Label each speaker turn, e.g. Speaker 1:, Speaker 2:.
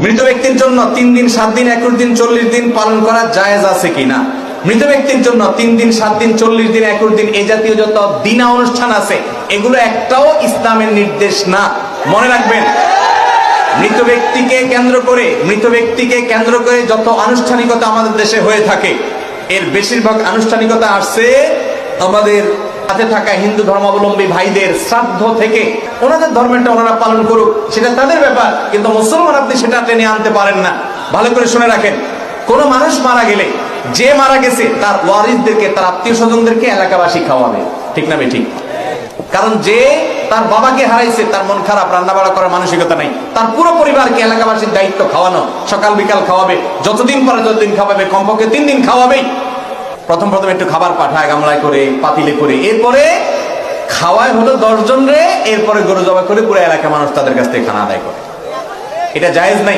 Speaker 1: মৃত ব্যক্তির জন্য 3 দিন 7 দিন 21 দিন 40 দিন পালন করা জায়েজ আছে কিনা? মৃত ব্যক্তির জন্য 3 দিন 7 দিন 40 দিন 21 দিন এই জাতীয় যত দিনা অনুষ্ঠান আছে এগুলো একটাও ইসলামের নির্দেশ না। মনে রাখবেন, মৃত ব্যক্তিকে কেন্দ্র করে যত আনুষ্ঠানিকতা আমাদের দেশে হয়ে থাকে এর বেশিরভাগ আনুষ্ঠানিকতা আসছে আমাদের সাথে থাকা হিন্দু ধর্মাবলম্বী ভাইদের শ্রাদ্ধ থেকে। ওনাদের ধর্মেরটা ওনারা পালন করুক, সেটা তাদের ব্যাপার, কিন্তু মুসলমান আপনি সেটা টেনে আনতে পারেন না। ভালো করে শুনে রাখেন, কোন মানুষ মারা গেলে যে মারা গেছে তার ওয়ারিসদেরকে, তার আত্মীয় স্বজনদেরকে এলাকাবাসী খাওয়াবে, ঠিক না ঠিক? কারণ যে তার বাবাকে হারাইছে তার মন খারাপ, রান্না বাড়া করার মানসিকতা নাই, তার পুরো পরিবারকে এলাকাবাসীর দায়িত্ব খাওয়ানো, সকাল বিকাল খাওয়াবে, যতদিন পরে ততদিন খাওয়াবে, কমপক্ষে 3 দিন খাওয়াবেই। প্রথম একটু খাবার পাঠায় গামলায় করে, পাতিলে করে, এরপরে খাওয়ায় হলো 10 জন রে, এরপরে গরু জবাই করে পুরো এলাকার মানুষ তাদের কাছ থেকে খানা আদায় করে। এটা জায়েজ নাই।